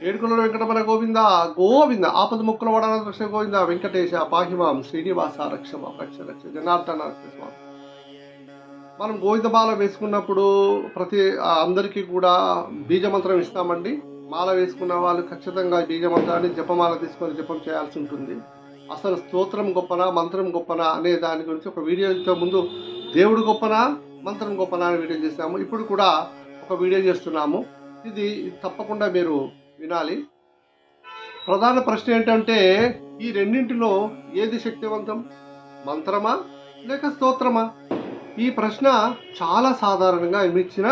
ఏడుకొండల వెంకటరమణ గోవింద గోవింద ఆపద ముక్కుల వడన రక్ష గోవింద వెంకటేశ పాహిమాం శ్రీనివాస రక్షమ రక్ష రక్ష జనార్దన రక్ష స్వామి. మనం గోవిందమాల వేసుకున్నప్పుడు అందరికీ కూడా బీజమంత్రం ఇస్తామండి. మాల వేసుకున్న వాళ్ళు ఖచ్చితంగా బీజమంత్రాన్ని జపమాల తీసుకొని జపం చేయాల్సి ఉంటుంది. అసలు స్తోత్రం గొప్పనా మంత్రం గొప్పనా అనే దాని గురించి ఒక వీడియో ముందు దేవుడు గొప్పనా మంత్రం గొప్పనా అని వీడియో చేసాము. ఇప్పుడు కూడా ఒక వీడియో చేస్తున్నాము. ఇది తప్పకుండా మీరు వినాలి. ప్రధాన ప్రశ్న ఏంటంటే ఈ రెండింటిలో ఏది శక్తివంతం, మంత్రమా లేక స్తోత్రమా? ఈ ప్రశ్న చాలా సాధారణంగా ఇచ్చిన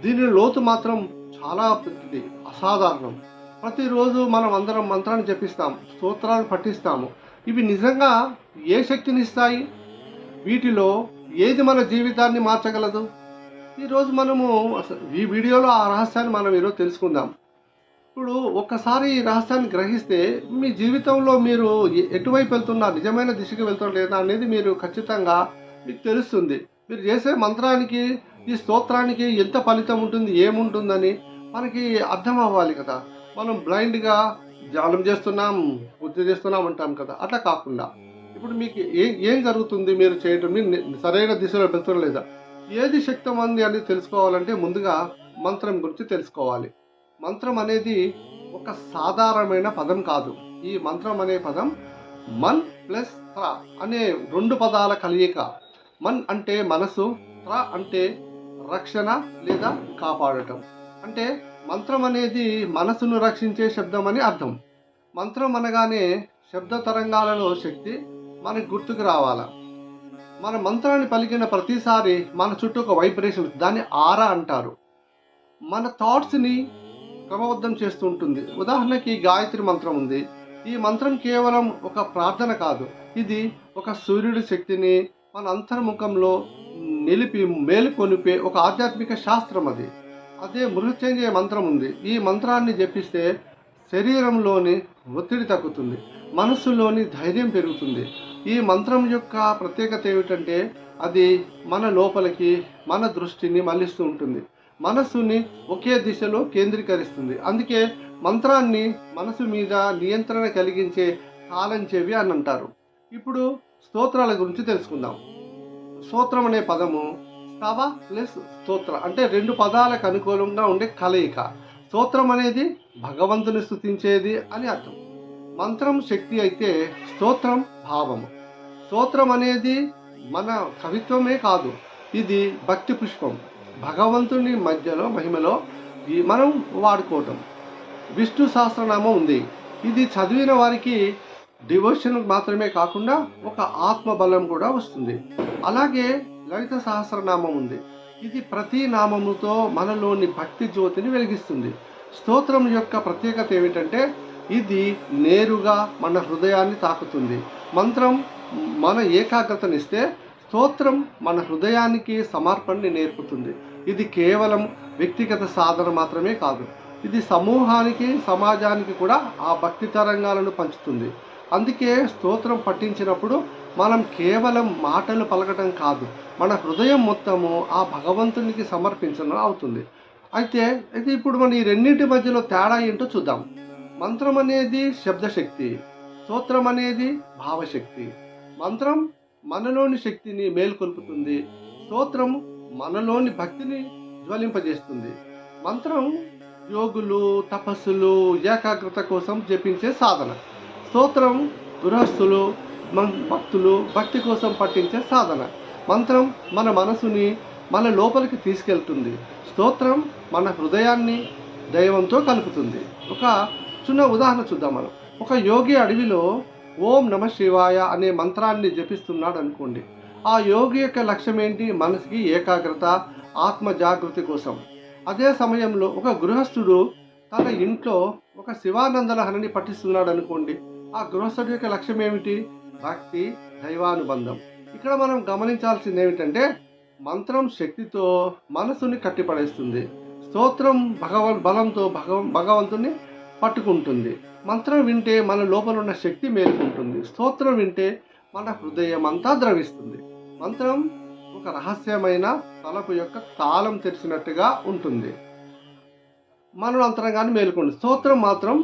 దీని లోతు మాత్రం చాలా పెద్దది, అసాధారణం. ప్రతిరోజు మనం అందరం మంత్రాన్ని జపిస్తాం, స్తోత్రాన్ని పఠిస్తాము. ఇవి నిజంగా ఏ శక్తిని ఇస్తాయి? వీటిలో ఏది మన జీవితాన్ని మార్చగలదు? ఈరోజు మనము ఈ వీడియోలో ఆ రహస్యాన్ని మనం ఈరోజు తెలుసుకుందాం. ఇప్పుడు ఒక్కసారి ఈ రహస్యాన్ని గ్రహిస్తే మీ జీవితంలో మీరు ఎటువైపు వెళ్తున్నా, నిజమైన దిశకు వెళ్తాం లేదా అనేది మీరు ఖచ్చితంగా మీకు తెలుస్తుంది. మీరు చేసే మంత్రానికి ఈ స్తోత్రానికి ఎంత ఫలితం ఉంటుంది, ఏముంటుందని మనకి అర్థం అవ్వాలి కదా. మనం బ్లైండ్గా ధ్యానం చేస్తున్నాం, పూజ చేస్తున్నాం అంటాం కదా. అట్లా కాకుండా ఇప్పుడు మీకు ఏం జరుగుతుంది, మీరు చేయటం మీరు సరైన దిశలో వెళ్తున్నా లేదా, ఏది శక్తిమంది అని తెలుసుకోవాలంటే ముందుగా మంత్రం గురించి తెలుసుకోవాలి. మంత్రం అనేది ఒక సాధారణమైన పదం కాదు. ఈ మంత్రం అనే పదం మన్ ప్లస్ త్ర అనే రెండు పదాల కలయిక. మన్ అంటే మనసు, త్ర అంటే రక్షణ లేదా కాపాడటం. అంటే మంత్రం అనేది మనసును రక్షించే శబ్దం అని అర్థం. మంత్రం అనగానే శబ్ద తరంగాలలో శక్తి మనకు గుర్తుకు రావాలా. మన మంత్రాన్ని పలికిన ప్రతిసారి మన చుట్టూ ఒక వైబ్రేషన్, దాన్ని ఆరా అంటారు, మన థాట్స్ని క్రమబద్ధం చేస్తూ ఉంటుంది. ఉదాహరణకి గాయత్రి మంత్రం ఉంది. ఈ మంత్రం కేవలం ఒక ప్రార్థన కాదు, ఇది ఒక సూర్యుడి శక్తిని మన అంతర్ముఖంలో నిలిపి మేలుకొనిపే ఒక ఆధ్యాత్మిక శాస్త్రం అది. అదే మృత్యుంజయ మంత్రం ఉంది. ఈ మంత్రాన్ని జపిస్తే శరీరంలోని ఒత్తిడి తగ్గుతుంది, మనస్సులోని ధైర్యం పెరుగుతుంది. ఈ మంత్రం యొక్క ప్రత్యేకత ఏమిటంటే అది మన లోపలికి మన దృష్టిని మళ్లిస్తూ ఉంటుంది, మనస్సుని ఒకే దిశలో కేంద్రీకరిస్తుంది. అందుకే మంత్రాన్ని మనసు మీద నియంత్రణ కలిగించే తాళం చెవి అని అంటారు. ఇప్పుడు స్తోత్రాల గురించి తెలుసుకుందాం. స్తోత్రం అనే పదము స్తవ ప్లస్ స్తోత్ర అంటే రెండు పదాలకు అనుకూలంగా ఉండే కలయిక. స్తోత్రం అనేది భగవంతుని స్తుతించేది అని అర్థం. మంత్రం శక్తి అయితే స్తోత్రం భావము. స్తోత్రం అనేది మన కవిత్వమే కాదు, ఇది భక్తి పుష్పం, భగవంతుని మధ్యలో మహిమలో మనం వాడుకోవటం. విష్ణు సహస్రనామం ఉంది. ఇది చదివిన వారికి డివోషన్ మాత్రమే కాకుండా ఒక ఆత్మబలం కూడా వస్తుంది. అలాగే లలిత సహస్రనామం ఉంది. ఇది ప్రతి నామముతో మనలోని భక్తి జ్యోతిని వెలిగిస్తుంది. స్తోత్రం యొక్క ప్రత్యేకత ఏమిటంటే ఇది నేరుగా మన హృదయాన్ని తాకుతుంది. మంత్రం మన ఏకాగ్రతనిస్తే స్తోత్రం మన హృదయానికి సమర్పణని నేర్పుతుంది. ఇది కేవలం వ్యక్తిగత సాధన మాత్రమే కాదు, ఇది సమూహానికి సమాజానికి కూడా ఆ భక్తి తరంగాలను పంచుతుంది. అందుకే స్తోత్రం పఠించినప్పుడు మనం కేవలం మాటలు పలకటం కాదు, మన హృదయం మొత్తము ఆ భగవంతునికి సమర్పించడం అవుతుంది. అయితే ఇప్పుడు మన ఈ రెండింటి మధ్యలో తేడా ఏంటో చూద్దాం. మంత్రం అనేది శబ్దశక్తి, స్తోత్రం అనేది భావశక్తి. మంత్రం మనలోని శక్తిని మేల్కొల్పుతుంది, స్తోత్రం మనలోని భక్తిని జ్వలింపజేస్తుంది. మంత్రం యోగులు, తపస్సులు, ఏకాగ్రత కోసం జపించే సాధన. స్తోత్రం గృహస్థులు, భక్తులు భక్తి కోసం పఠించే సాధన. మంత్రం మన మనసుని మన లోపలికి తీసుకెళ్తుంది, స్తోత్రం మన హృదయాన్ని దైవంతో కలుపుతుంది. ఒక చిన్న ఉదాహరణ చూద్దాం మనం. ఒక యోగి అడవిలో ఓం నమ శివాయ అనే మంత్రాన్ని జపిస్తున్నాడు అనుకోండి. ఆ యోగి యొక్క లక్ష్యం ఏంటి? మనసుకి ఏకాగ్రత, ఆత్మ జాగృతి కోసం. అదే సమయంలో ఒక గృహస్థుడు తన ఇంట్లో ఒక శివానంద లహరిని పఠిస్తున్నాడు అనుకోండి. ఆ గృహస్థుడి యొక్క లక్ష్యం ఏమిటి? భక్తి, దైవానుబంధం. ఇక్కడ మనం గమనించాల్సింది ఏమిటంటే మంత్రం శక్తితో మనసుని కట్టిపడేస్తుంది, స్తోత్రం బలంతో భగవంతుని పట్టుకుంటుంది. మంత్రం వింటే మన లోపల ఉన్న శక్తి మేలుకుంటుంది, స్తోత్రం వింటే మన హృదయం అంతా ద్రవిస్తుంది. మంత్రం ఒక రహస్యమైన తలుపు యొక్క తాళం తెరిచినట్టుగా ఉంటుంది. మనం అంతరంగాన్ని మేలుకోండి. స్తోత్రం మాత్రం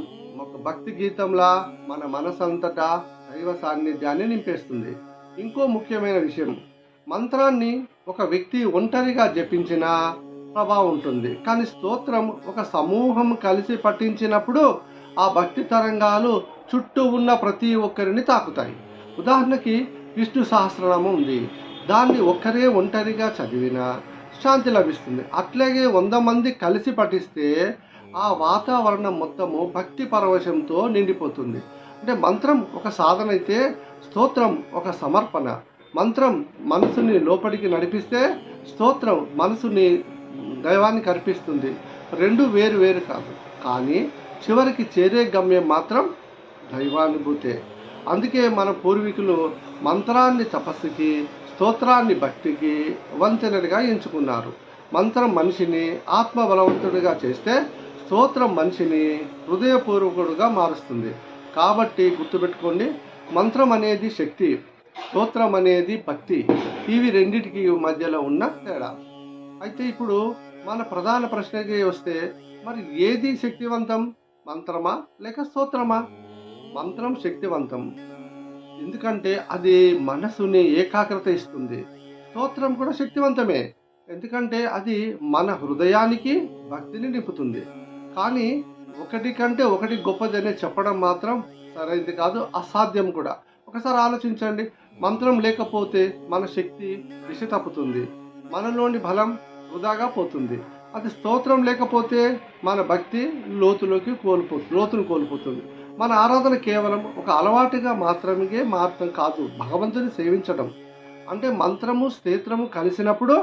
ఒక భక్తి గీతంలా మన మనసంతటా దైవ సాన్నిధ్యాన్ని నింపేస్తుంది. ఇంకో ముఖ్యమైన విషయం, మంత్రాన్ని ఒక వ్యక్తి ఒంటరిగా జపించిన ప్రభావం ఉంటుంది, కానీ స్తోత్రం ఒక సమూహం కలిసి పఠించినప్పుడు ఆ భక్తి తరంగాలు చుట్టూ ఉన్న ప్రతి ఒక్కరిని తాకుతాయి. ఉదాహరణకి విష్ణు సహస్రనామం ఉంది, దాన్ని ఒక్కరే ఒంటరిగా చదివినా శాంతి లభిస్తుంది. అట్లాగే 100 మంది కలిసి పఠిస్తే ఆ వాతావరణం మొత్తము భక్తి పరవశంతో నిండిపోతుంది. అంటే మంత్రం ఒక సాధన అయితే స్తోత్రం ఒక సమర్పణ. మంత్రం మనసుని లోపలికి నడిపిస్తే స్తోత్రం మనసుని దైవానికి అర్పిస్తుంది. రెండు వేరు వేరు కాదు, కానీ చివరికి చేరే గమ్యం మాత్రం దైవానుభూతే. అందుకే మన పూర్వీకులు మంత్రాన్ని తపస్సుకి, స్తోత్రాన్ని భక్తికి వంతెనలుగా ఎంచుకున్నారు. మంత్రం మనిషిని ఆత్మబలవంతుడిగా చేస్తే స్తోత్రం మనిషిని హృదయపూర్వకుడుగా మారుస్తుంది. కాబట్టి గుర్తుపెట్టుకోండి, మంత్రం అనేది శక్తి, స్తోత్రం అనేది భక్తి. ఇవి రెండిటికి మధ్యలో ఉన్న తేడా. అయితే ఇప్పుడు మన ప్రధాన ప్రశ్నకి వస్తే, మరి ఏది శక్తివంతం, మంత్రమా లేక స్తోత్రమా? మంత్రం శక్తివంతం, ఎందుకంటే అది మనసుని ఏకాగ్రత ఇస్తుంది. స్తోత్రం కూడా శక్తివంతమే, ఎందుకంటే అది మన హృదయానికి భక్తిని నింపుతుంది. కానీ ఒకటి కంటే ఒకటి గొప్పదనే చెప్పడం మాత్రం సరైనది కాదు, అసాధ్యం కూడా. ఒకసారి ఆలోచించండి, మంత్రం లేకపోతే మన శక్తి దిశ తప్పుతుంది, మనలోని బలం వృధాగా పోతుంది. అది స్తోత్రం లేకపోతే మన భక్తి లోతును కోల్పోతుంది. మన ఆరాధన కేవలం ఒక అలవాటుగా మాత్రమే మాత్రం కాదు, భగవంతుని సేవించడం. అంటే మంత్రము స్తోత్రము కలిసినప్పుడు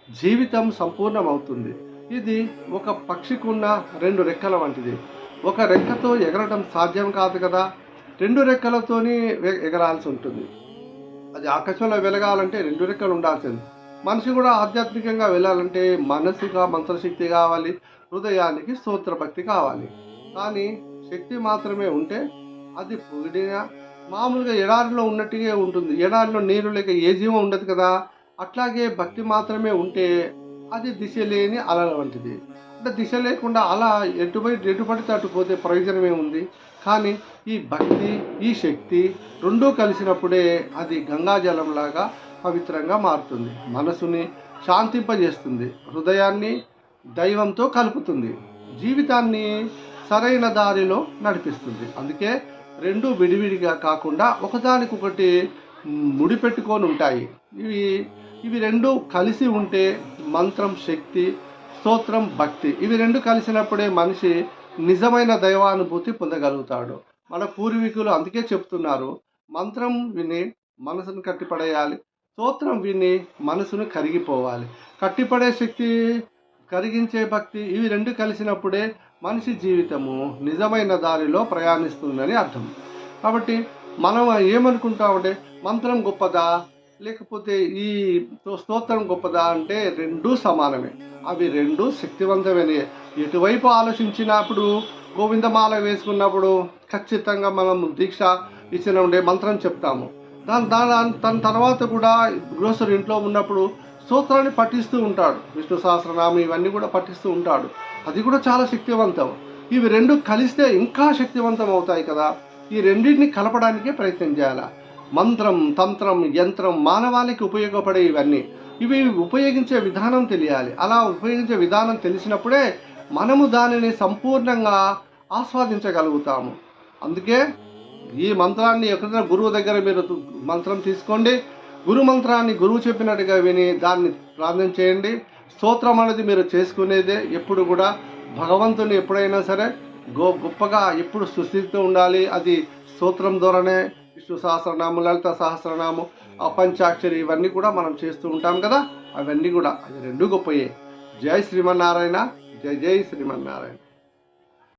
జీవితం సంపూర్ణమవుతుంది. ఇది ఒక పక్షికి ఉన్న 2 రెక్కల వంటిది. ఒక రెక్కతో ఎగరడం సాధ్యం కాదు కదా, 2 రెక్కలతోని ఎగరాల్సి ఉంటుంది. అది ఆకాశంలో వెలగాలంటే 2 రెక్కలు ఉండాల్సింది. మనిషి కూడా ఆధ్యాత్మికంగా వెళ్ళాలంటే మనసుగా మంత్రశక్తి కావాలి, హృదయానికి స్తోత్ర భక్తి కావాలి. కానీ శక్తి మాత్రమే ఉంటే అది పొగిడిన మామూలుగా ఎడారిలో ఉన్నట్టుగా ఉంటుంది. ఎడారిలో నీరు లేక ఏ జీవం ఉండదు కదా, అట్లాగే భక్తి మాత్రమే ఉంటే అది దిశ లేని అలల వంటిది. అంటే దిశ లేకుండా అలా ఎటు పడితే అటు పోతే ప్రయోజనమే ఉంది. కానీ ఈ భక్తి, ఈ శక్తి రెండూ కలిసినప్పుడే అది గంగాజలంలాగా పవిత్రంగా మారుతుంది, మనసుని శాంతింపజేస్తుంది, హృదయాన్ని దైవంతో కలుపుతుంది, జీవితాన్ని సరైన దారిలో నడిపిస్తుంది. అందుకే రెండు విడివిడిగా కాకుండా ఒకదానికొకటి ముడిపెట్టుకొని ఉంటాయి. ఇవి రెండు కలిసి ఉంటే మంత్రం శక్తి, స్తోత్రం భక్తి, ఇవి రెండు కలిసినప్పుడే మనిషి నిజమైన దైవానుభూతి పొందగలుగుతాడు. మన పూర్వీకులు అందుకే చెప్తున్నారు, మంత్రం విని మనసును కట్టిపడేయాలి, స్తోత్రం విని మనసును కరిగిపోవాలి. కట్టిపడే శక్తి, కరిగించే భక్తి, ఇవి రెండు కలిసినప్పుడే మనిషి జీవితము నిజమైన దారిలో ప్రయాణిస్తుందని అర్థం. కాబట్టి మనం ఏమనుకుంటామంటే మంత్రం గొప్పదా లేకపోతే ఈ స్తోత్రం గొప్పదా అంటే రెండూ సమానమే. అవి రెండు శక్తివంతమైన. ఎటువైపు ఆలోచించినప్పుడు గోవిందమాల వేసుకున్నప్పుడు ఖచ్చితంగా మనం దీక్ష ఇచ్చిన ఉండే మంత్రం చెప్తాము. దాని తర్వాత కూడా గ్రోసరీ ఇంట్లో ఉన్నప్పుడు స్తోత్రాన్ని పఠిస్తూ ఉంటాడు, విష్ణు సహస్రనామం ఇవన్నీ కూడా పఠిస్తూ ఉంటాడు. అది కూడా చాలా శక్తివంతం. ఇవి రెండు కలిస్తే ఇంకా శక్తివంతం అవుతాయి కదా. ఈ రెండింటిని కలపడానికే ప్రయత్నం చేయాలి. మంత్రం, తంత్రం, యంత్రం మానవాళికి ఉపయోగపడే ఇవి ఉపయోగించే విధానం తెలియాలి. అలా ఉపయోగించే విధానం తెలిసినప్పుడే మనము దానిని సంపూర్ణంగా ఆస్వాదించగలుగుతాము. అందుకే ఈ మంత్రాన్ని ఎక్కడైనా గురువు దగ్గర మీరు మంత్రం తీసుకోండి, గురు మంత్రాన్ని గురువు చెప్పినట్టుగా విని దాన్ని ప్రార్థన చేయండి. స్తోత్రం అనేది మీరు చేసుకునేదే. ఎప్పుడు కూడా భగవంతుని ఎప్పుడైనా సరే గొప్పగా ఎప్పుడు స్తుతిస్తూ ఉండాలి. అది స్తోత్రం ద్వారానే. విష్ణు సహస్రనామం, లలిత సహస్రనామం, పంచాక్షరి ఇవన్నీ కూడా మనం చేస్తూ ఉంటాం కదా, అవన్నీ కూడా అది రెండు గొప్పయే. జై శ్రీమన్నారాయణ, జై జై శ్రీమన్నారాయణ.